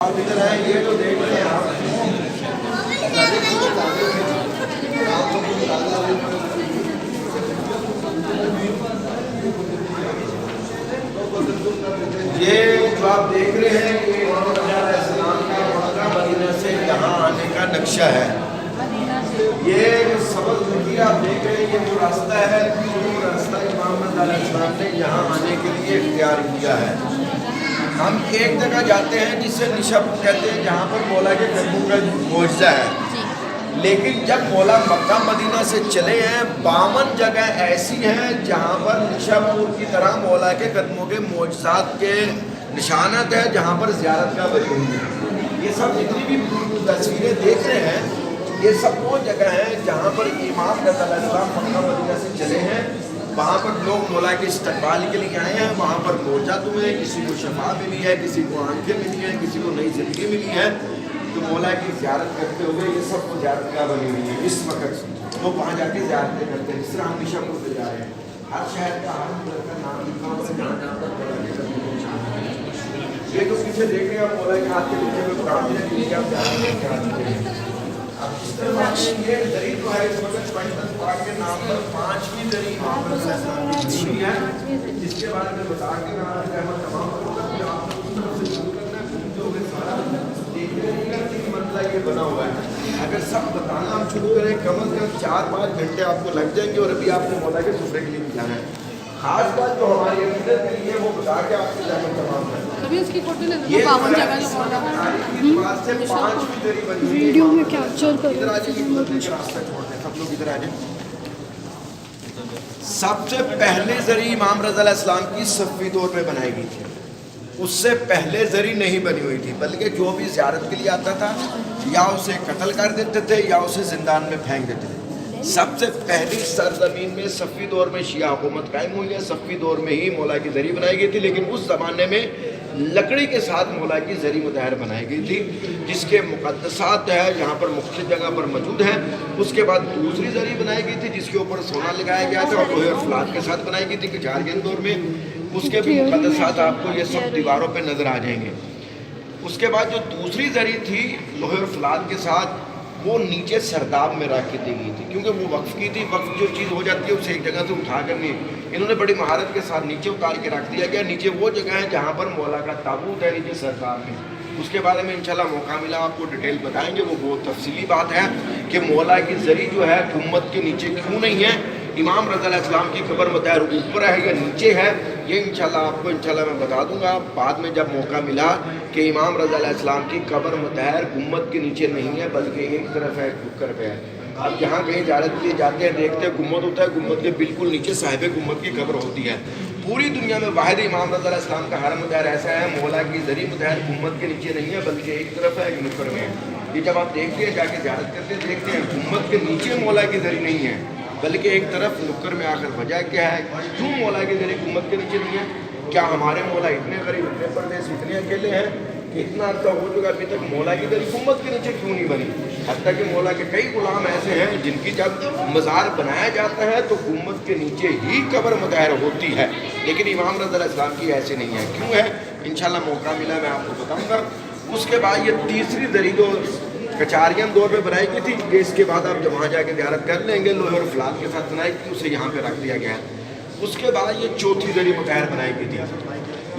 ادھر ہے یہ جو دیکھ رہے ہیں آپ یہ جو آپ دیکھ رہے ہیں یہ اسلام کا مکہ مدینہ سے یہاں آنے کا نقشہ ہے. یہ سبق لکیر آپ دیکھ رہے ہیں یہ جو راستہ ہے جو راستہ امام رضا علیہ السلام نے یہاں آنے کے لیے اختیار کیا ہے. ہم ایک جگہ جاتے ہیں جسے نشب کہتے ہیں جہاں پر مولا کے قدموں کا معجزہ ہے، لیکن جب مولا مکہ مدینہ سے چلے ہیں 52 جگہ ایسی ہیں جہاں پر نشب پور کی طرح مولا کے قدموں کے معجزات کے نشانات ہیں، جہاں پر زیارت کا بری ہوئی ہے. یہ سب جتنی بھی تصویریں دیکھ رہے ہیں یہ سب وہ جگہ ہیں جہاں پر امام رضا علیہ السلام مکہ مدینہ سے چلے ہیں. وہاں پر لوگ مولا کے استقبال کے لیے آئے ہیں، وہاں پر معجزات ہوئے ہیں، کسی کو شفا ملی ہے، کسی کو آنکھیں ملی ہیں، کسی کو نئی زندگی ملی ہے. تو مولا کی زیارت کرتے ہوئے یہ سب کو زیارت گاہ بنی ہوئی ہے. اس وقت وہ وہاں جا کے زیارتیں کرتے ہیں. جس طرح ہم نشب پور پہ جا رہے ہیں، ہر شہر کا ہر ملک کا نام لکھا ہوا ہے جہاں جہاں پر مولا کے قدموں کو نشان ہے. یہ تو پیچھے دیکھ رہے ہیں آپ مولا کے ہاتھ کے نیچے میں قرآن ہے کہ آپ زیارت کرا دیتے ہیں. اب اس طرح یہ دری جو ہے اس وقت پنجتن پاک کے نام پر 5ویں دری امام رضا علیہ السلام کی دری ہے، جس کے بارے میں بتا کے میں تمام لوگوں کا آپ کو اس طرف سے شروع کرنا ہے گھومتے ہوئے سارا دیکھنے کا 3 منزلہ یہ بنا ہوا ہے. اگر سب بتانا ہم شروع کریں کم از کم 4-5 گھنٹے آپ کو لگ جائیں گے. اور ابھی آپ کو مولا کے سفرے کے لیے جانا ہے. خاص بات جو ہماری عقیدت کے لیے وہ بتا کے آپ کی جانا تمام ہے. یہ 52 جگہ جو مولا سے 5ویں دری بنی ہوئی ہے. ویڈیو میں کیپچر کر ادھر آ جائیے، راستہ چھوڑ دیں سب لوگ ادھر آ جائیں. سب سے پہلے زری امام رضا علیہ السلام کی صفی دور میں بنائی گئی تھی. اس سے پہلے زری نہیں بنی ہوئی تھی، بلکہ جو بھی زیارت کے لیے آتا تھا یا اسے قتل کر دیتے تھے یا اسے زندان میں پھینک دیتے تھے. سب سے پہلی سرزمین میں صفی دور میں شیعہ حکومت قائم ہوئی ہے. صفی دور میں ہی مولا کی زری بنائی گئی تھی، لیکن اس زمانے میں لکڑی کے ساتھ مولا کی زری مطہر بنائی گئی تھی، جس کے مقدسات ہے یہاں پر مختلف جگہ پر موجود ہیں. اس کے بعد دوسری زری بنائی گئی تھی جس کے اوپر سونا لگایا گیا تھا اور لوہے اور فولاد کے ساتھ بنائی گئی تھی قاجاریہ دور میں. اس کے بھی مقدسات آپ کو یہ سب دیواروں پہ نظر آ جائیں گے. اس کے بعد جو دوسری زری تھی لوہے اور فولاد کے ساتھ، وہ نیچے سرداب میں رکھ کے دی گئی تھی، کیونکہ وہ وقف کی تھی. وقف جو چیز ہو جاتی ہے اسے ایک جگہ سے اٹھا کر نہیں، انہوں نے بڑی مہارت کے ساتھ نیچے اتار کے رکھ دیا گیا. نیچے وہ جگہ ہے جہاں پر مولا کا تابوت ہے، نیچے سرداب میں. اس کے بارے میں انشاءاللہ موقع ملا آپ کو ڈیٹیل بتائیں گے. وہ بہت تفصیلی بات ہے کہ مولا کی زری جو ہے گنبد کے نیچے کیوں نہیں ہے. امام رضا علیہ السلام کی قبر مطہر اوپر ہے یا نیچے ہے، یہ انشاءاللہ آپ کو انشاءاللہ میں بتا دوں گا بعد میں جب موقع ملا کہ امام رضا علیہ السلام کی قبر مطہر گنبد کے نیچے نہیں ہے بلکہ ایک طرف ہے، ٹکر پہ ہے. اب جہاں کہیں زیارت کے لیے جاتے ہیں دیکھتے ہیں گنبد ہوتا ہے، گنبد کے بالکل نیچے صاحب گنبد کی قبر ہوتی ہے. پوری دنیا میں واحد امام رضا علیہ السلام کا حرم مطہر ایسا ہے، مولا کی زری مطہر گنبد کے نیچے نہیں ہے بلکہ ایک طرف ہے، ایک نکر میں ہے. یہ جب آپ دیکھتے ہیں جا کے زیارت کرتے ہیں دیکھتے ہیں گنبد کے نیچے مولا کی زری نہیں ہے بلکہ ایک طرف نکر میں. آخر وجہ کیا ہے کیوں مولا کی زری گنبد کے نیچے نہیں ہے؟ کیا ہمارے مولا اتنے غریب، اتنے پردیس، اتنے اکیلے ہیں کہ اتنا عرصہ ہو چکا ابھی تک مولا کی زری گنبد کے نیچے کیوں نہیں بنی؟ حتیٰ کہ مولا کے کئی غلام ایسے ہیں جن کی جب مزار بنایا جاتا ہے تو گنبد کے نیچے ہی قبر مطہر ہوتی ہے، لیکن امام رضا علیہ السلام کی ایسے نہیں ہے. کیوں ہے انشاءاللہ موقع ملا میں آپ کو بتاؤں گا. اس کے بعد یہ تیسری زری جو قاجاریہ دور میں بنائی گئی تھی، یہ اس کے بعد آپ جب وہاں جا کے زیارت کر لیں گے لوہے اور فولاد کے ساتھ بنائی گئی، اسے یہاں پہ رکھ دیا گیا ہے. اس کے بعد یہ چوتھی زری مطہر بنائی گئی تھی،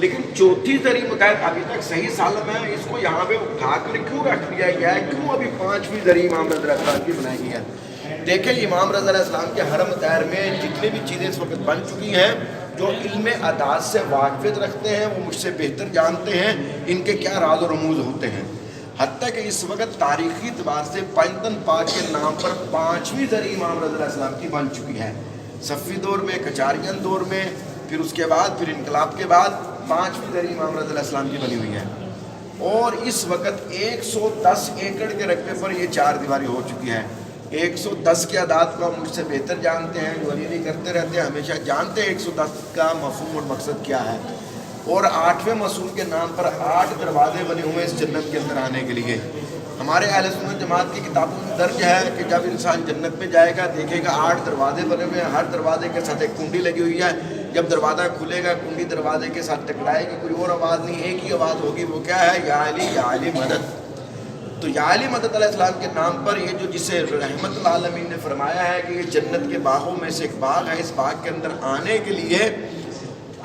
لیکن چوتھی زری مطہر ابھی تک صحیح سالم ہے. اس کو یہاں پہ اٹھا کر کیوں رکھ دیا گیا ہے؟ کیوں ابھی 5ویں زری امام رضا علیہ السلام کی بنائی گئی ہے؟ دیکھیں امام رضا علیہ السلام کے حرم مطہر میں جتنی بھی چیزیں اس وقت بن چکی ہیں، جو علم عداد سے واقفیت رکھتے ہیں وہ مجھ سے بہتر جانتے ہیں ان کے کیا راز و رموز ہوتے ہیں. حتیٰ کہ اس وقت تاریخی اعتبار سے پنجتن پاک کے نام پر 5ویں زری امام رضا علیہ السلام کی بن چکی ہے. صفی دور میں، قاجاریہ دور میں، پھر اس کے بعد پھر انقلاب کے بعد 5ویں زری امام رضا علیہ السلام کی بنی ہوئی ہے. اور اس وقت 110 ایکڑ کے رقبے پر یہ 4 دیواری ہو چکی ہے. 110 کے اعداد کو ہم مجھ سے بہتر جانتے ہیں، جو علی کرتے رہتے ہیں ہمیشہ جانتے ہیں 110 کا مفہوم اور مقصد کیا ہے. اور 8ویں معصوم کے نام پر 8 دروازے بنے ہوئے اس جنت کے اندر آنے کے لیے. ہمارے اہل سنت جماعت کی کتابوں میں درج ہے کہ جب انسان جنت میں جائے گا دیکھے گا 8 دروازے بنے ہوئے ہیں، ہر دروازے کے ساتھ ایک کنڈی لگی ہوئی ہے. जब दरवाज़ा खुलेगा कुंडी दरवाजे के साथ टकराएगी, कोई और आवाज़ नहीं, एक ही आवाज़ होगी, वो क्या है, या अली मदद। तो या अली मदद अलैहिस्सलाम के नाम पर ये जो जिसे रहमतुल आलमीन ने फरमाया है कि ये जन्नत के बागों में से एक बाग है, इस बाग के अंदर आने के लिए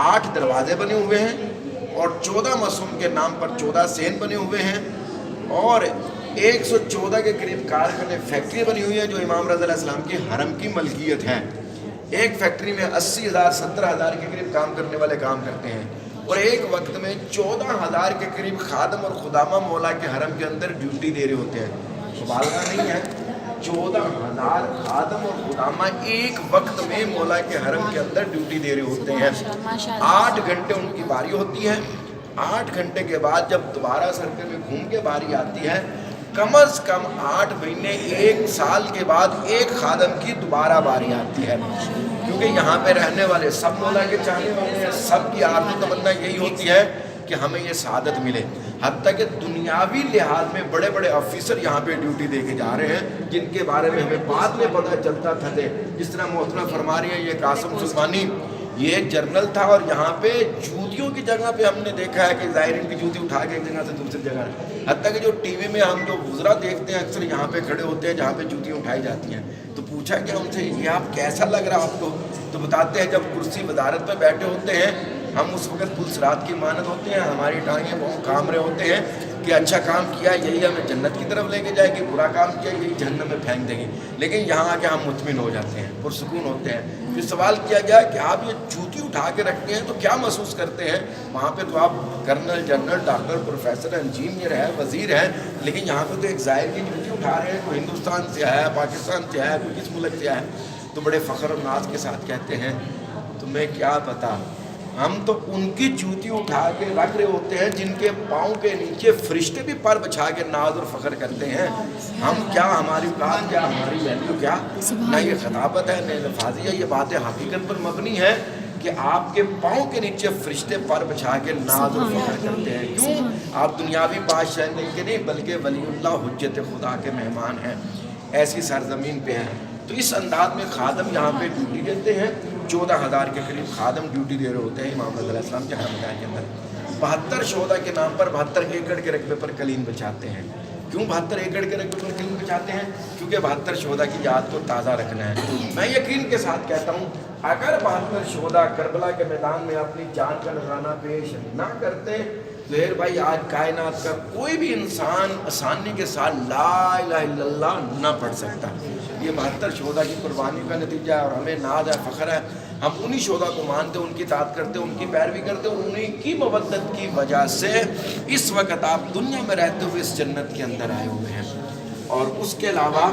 8 दरवाजे बने हुए हैं और 14 मासूम के नाम पर 14 सेन बने हुए हैं और 114 के करीब कारखाने फैक्ट्री बनी हुई है जो इमाम रज़ा अलैहिस्सलाम की हरम की मलकियत है। एक फैक्ट्री में 80,000 70,000 के करीब काम करने वाले काम करते हैं और एक वक्त में 14,000 के करीब खादम और खुदामा मौला के हरम के अंदर ड्यूटी दे रहे होते हैं। मुबालगा नहीं है, 14,000 खादम और खुदामा एक वक्त में मौला के हरम के अंदर ड्यूटी दे रहे होते हैं। 8 घंटे उनकी बारी होती है। 8 घंटे के बाद जब दोबारा सर्कल में घूम के बारी आती है, कम अज़ कम 8 महीने 1 साल के बाद एक खादम की दोबारा बारी आती है, क्योंकि यहाँ पे रहने वाले सब मौला के चाहने वाले हैं, सब की आरज़ू तमन्ना यही होती है कि हमें ये सआदत मिले। हत्ता कि दुनियावी लिहाज में बड़े बड़े ऑफिसर यहाँ पे ड्यूटी दे के जा रहे हैं, जिनके बारे में हमें बाद में पता चलता था। जिस तरह मोहतरमा फरमा रही है ये कासिम सुलेमानी, ये एक जर्नल था और यहाँ पे जूतियों की जगह पे हमने देखा है कि ज़ाहिर इनकी जूती उठा के एक जगह से दूसरी जगह, हत्ता कि जो टीवी में हम जो वुज़रा देखते हैं अक्सर यहाँ पे खड़े होते हैं जहाँ पे जूतियाँ उठाई जाती हैं। तो पूछा क्या उनसे, ये आप कैसा लग रहा आपको? तो बताते हैं जब कुर्सी वजारत पे बैठे होते हैं हम उस वक्त पुलिस रात की मानद होते हैं, हमारी टांगें बहुत काम रहे होते हैं कि अच्छा काम किया यही हमें जन्नत की तरफ लेके जाएगी, बुरा काम किया यही जहन्नम में फेंक देंगे। लेकिन यहाँ आके हम मुतमिन हो जाते हैं, पुरसुकून होते हैं। फिर सवाल किया गया कि आप ये जूती उठा के रखते हैं तो क्या महसूस करते हैं? वहाँ पे तो आप colonel, general, doctor, professor, engineer है, वज़ीर है, लेकिन यहाँ पे तो एक ज़ाहिर की जूती उठा रहे हैं, कोई हिंदुस्तान से है, पाकिस्तान से है, कोई किस मुल्क से है। तो बड़े फ़ख्र और नाज के साथ कहते हैं तुम्हें क्या पता, हम तो उनकी जूती उठा के रख रहे होते हैं जिनके पाँव के नीचे फरिश्ते भी पर बिछा के नाज और फ़ख्र करते हैं। हम क्या, हमारी औकात क्या, हमारी वैल्यू क्या? ना ये खताबत है न लफाजी है, ये बातें हकीकत पर मबनी है कि आपके पाँव के नीचे फरिश्ते पर बिछा के नाज और फ़ख्र करते हैं। क्यों? आप दुनियावी बादशाह नहीं के नहीं बल्कि वलीउल्लाह हुज्जत खुदा के मेहमान हैं, ऐसी सरजमीन पे हैं। तो इस अंदाज में खादम यहाँ पे ड्यूटी देते हैं। 14,000 के करीब खादम ड्यूटी दे रहे होते हैं इमाम रज़ा अलैहिस्सलाम के हरम के अंदर। 72 शोदा के नाम पर 72 एकड़ के रकबे पर कलीन बिछाते हैं। क्यों 72 एकड़ के रकबे पर कलीन बिछाते हैं? क्योंकि 72 शोदा की याद को ताज़ा रखना है। मैं यकीन के साथ कहता हूँ अगर 72 शोदा करबला के मैदान में अपनी जान का नजराना पेश ना करते ज़ुहैर भाई आज कायनात का कोई भी इंसान आसानी के साथ ला इलाहा इल्लल्लाह ना पढ़ सकता। ये 72 शोदा की कुर्बानी का नतीजा है और हमें नाज है, फ़ख्र है। हम उन्हीं शोदा को मानते, उनकी ताक़त करते, उनकी पैरवी करते, उन्हीं की मवद्दत की वजह से इस वक्त आप दुनिया में रहते हुए इस जन्नत के अंदर आए हुए हैं। और उसके अलावा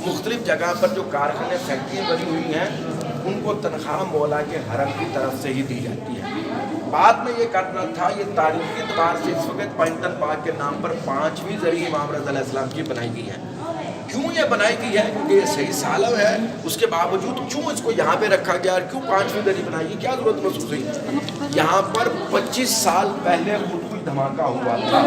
मुख्तलिफ़ जगह पर जो कारखाने फैक्ट्रियाँ बनी हुई हैं उनको तनख्वाह मौला के हरम की तरफ से ही दी जाती है। बाद में ये करना था, ये तारीखी एतबार से इस वक्त पैंतन पाक के नाम पर 5वीं ज़री इमाम रज़ा अलैहिस्सलाम की बनाई गई है। क्यों ये बनाई गई है? क्योंकि ये सही सालम है, उसके बावजूद क्यों इसको यहाँ पे रखा गया? क्यों 5वीं ज़री बनाई गई? क्या ज़रूरत महसूस हुई? यहाँ पर 25 साल पहले खुद कोई धमाका हुआ था।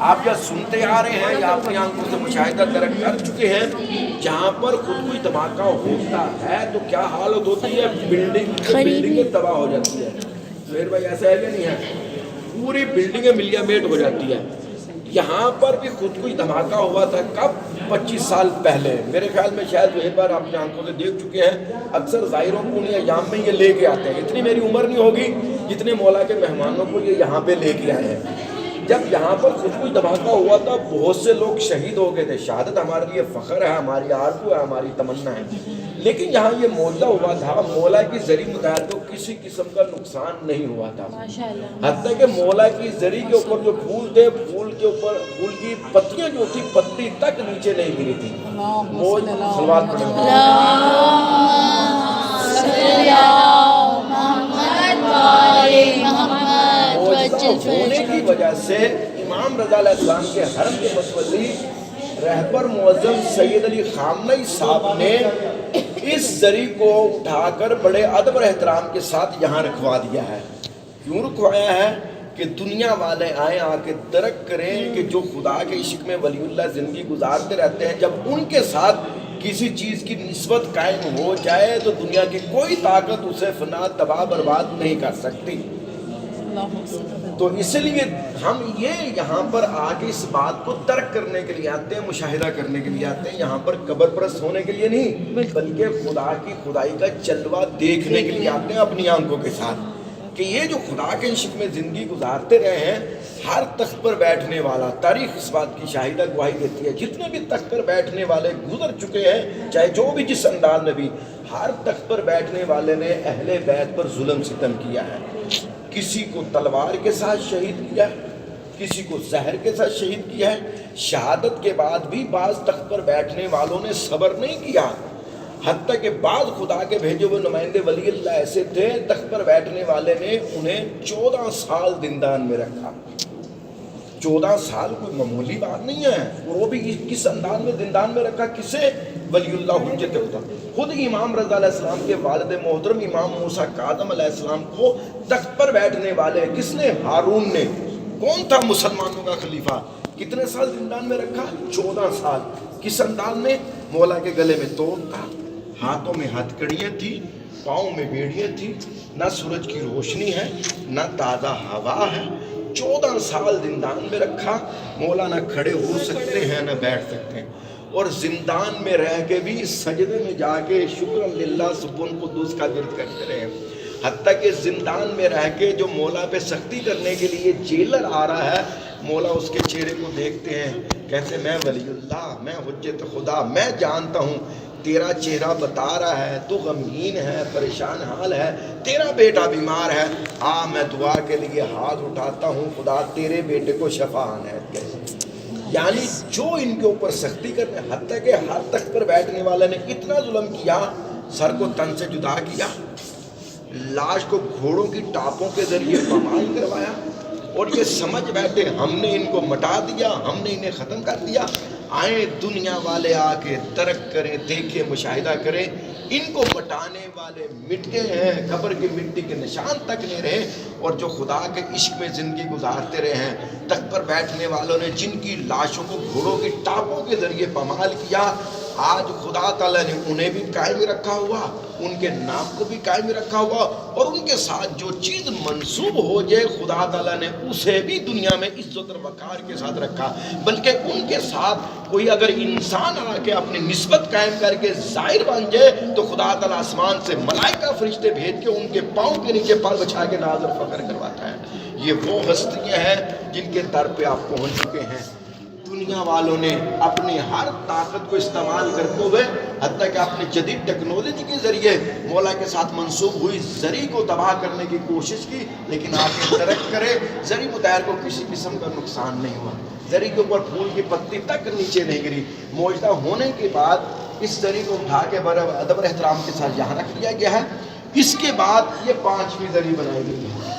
आप या सुनते आ रहे हैं या अपनी आंखों से मुशाहिदा कर चुके हैं, जहाँ पर खुद कोई धमाका होता है तो क्या हालत होती है? बिल्डिंगें तबाह हो जाती है। ज़ुहैर भाई ऐसा है कि नहीं है? पूरी बिल्डिंगें मिलियामेट हो जाती है। यहाँ पर भी खुद कोई धमाका हुआ था। कब? 25 साल पहले। मेरे ख्याल में शायद एक बार अपनी आंखों से देख चुके हैं। अक्सर ज़ाहिरों को उन्हें अयाम में ये लेके आते हैं। इतनी मेरी उम्र नहीं होगी जितने मौला के मेहमानों को ये यहाँ पे लेके आए हैं। जब यहाँ पर खुद कोई धमाका हुआ था बहुत से लोग शहीद हो गए थे। शहादत हमारे लिए फ़ख्र है, हमारी आरज़ू है, हमारी तमन्ना है। लेकिन यहाँ ये मौजज़ा हुआ था, मौला की ज़री मुताबिक को किसी किस्म का नुकसान नहीं हुआ था। हत्ता कि मौला की ज़री के ऊपर जो फूल थे, फूल के ऊपर फूल की पत्तियाँ जो थी पत्ती तक नीचे नहीं गिरी थी। होने की वजह से इमाम रज़ा अलैहिस्सलाम के हरम के मतवल्ली रहबर मुअज़्ज़म सैयद अली ख़ामनई साहब ने इस ज़री को उठाकर बड़े अदब और एहतराम के साथ यहाँ रखवा दिया है। क्यों रखवाया है? कि दुनिया वाले आए आके दरक करें कि जो खुदा के इश्क में वलीउल्लाह ज़िंदगी गुजारते रहते हैं, जब उनके साथ किसी चीज़ की निस्बत कायम हो जाए तो दुनिया की कोई ताकत उसे फना तबाह बर्बाद नहीं कर सकती। तो इसलिए हम ये यहाँ पर आके इस बात को तर्क करने के लिए आते हैं, मुशाहिदा करने के लिए आते हैं, यहाँ पर कब्र परस्त होने के लिए नहीं, बल्कि खुदा की खुदाई का जलवा देखने के लिए आते हैं अपनी आंखों के साथ, कि ये जो खुदा के इश्क में ज़िंदगी गुजारते रहे हैं, हर तख्त पर बैठने वाला, तारीख इस बात की शाहिदा गवाही देती है, जितने भी तख्त पर बैठने वाले गुजर चुके हैं, चाहे जो भी जिस अंदाज में भी, हर तख्त पर बैठने वाले ने अहले बैत पर जुल्म सितम किया है। किसी को तलवार के साथ शहीद किया है, किसी को जहर के साथ शहीद किया है। शहादत के बाद भी बाज़ तख्त पर बैठने वालों ने सब्र नहीं किया, हत्ता कि बाज़ खुदा के भेजे हुए नुमाइंदे वली अल्लाह ऐसे थे, तख्त पर बैठने वाले ने उन्हें 14 साल जिंदान में रखा। 14 साल कोई मामूली बात नहीं है, और वो भी किस अंदाज में जिंदान में रखा, किसे? वलीउल्लाह हुज्जत खुदा। खुद इमाम रज़ा अलैहिस्सलाम के वालिद मोहतरम इमाम मूसा काज़म अलैहिस्सलाम को तख्त पर बैठने वाले किसने? हारून ने। कौन था मुसलमानों का खलीफा? कितने साल जिंदान में रखा? 14 साल। किस अंदाज में? मौला के गले में तोप था, हाथों में हथकड़ियाँ थी, पाँव में बेड़ियाँ थी, ना सूरज की रोशनी है, ना ताज़ा हवा है। 14 साल जिंदान में रखा। मौला ना खड़े हो सकते हैं ना बैठ सकते हैं, और जिंदान में रह के भी सजदे में जाके शुक्र लिल्लाह सुब्हान कुद्दूस का विर्द करते रहे। हत्ता कि जिंदान में रह के जो मौला पे सख्ती करने के लिए जेलर आ रहा है, मौला उसके चेहरे को देखते हैं, कहते मैं वलीउल्लाह, मैं हुज्जत खुदा, मैं जानता हूँ तेरा चेहरा बता रहा है तू गमगीन है, परेशान हाल है, तेरा बेटा बीमार है, मैं दुआ के लिए हाथ उठाता हूँ, खुदा तेरे बेटे को शफा अनायत करे। यानी जो इनके ऊपर सख्ती करने, हत्ता कि हर तख्त पर बैठने वाले ने इतना जुल्म किया, सर को तन से जुदा किया, लाश को घोड़ों की टापों के जरिए पमाल करवाया, और ये समझ बैठे हमने इनको मटा दिया, हमने इन्हें ख़त्म कर दिया। आए दुनिया वाले आके तरक करें, देखें, मुशाहिदा करें, इनको मटाने वाले मिट गए हैं, कब्र की मिट्टी के निशान तक नहीं रहे, और जो खुदा के इश्क में ज़िंदगी गुजारते रहे हैं, तख्त पर बैठने वालों ने जिनकी लाशों को घोड़ों की टापों के ज़रिए पमाल किया, आज खुदा ताला ने उन्हें भी कायम रखा हुआ, उनके नाम को भी कायम रखा हुआ, और उनके साथ जो चीज़ मंसूब हो जाए खुदा ताला ने उसे भी दुनिया में इज्जत और वक़ार के साथ रखा। बल्कि उनके साथ कोई अगर इंसान आके अपनी निस्बत कायम करके ज़ाहिर बन जाए तो खुदा ताला आसमान से मलाइका फरिश्ते भेज के उनके पाँव के नीचे पर बिछा के नाज़ और फ़ख्र करवाता है। ये वो हस्तियाँ हैं जिनके दर पे आप पहुँच चुके हैं। दुनिया वालों ने अपनी हर ताकत को इस्तेमाल करते हुए, हत्ता कि अपनी जदीद टेक्नोलॉजी के ज़रिए मौला के साथ मंसूब हुई ज़री को तबाह करने की कोशिश की, लेकिन आके तरक करे, ज़री मुताहिर को किसी किस्म का नुकसान नहीं हुआ, ज़री के ऊपर फूल की पत्ती तक नीचे नहीं गिरी। मौजूदा होने के बाद इस ज़री को उठा के बड़े अदब और एहतराम के साथ यहाँ रख दिया गया है। इसके बाद ये 5वीं ज़री बनाई गई है।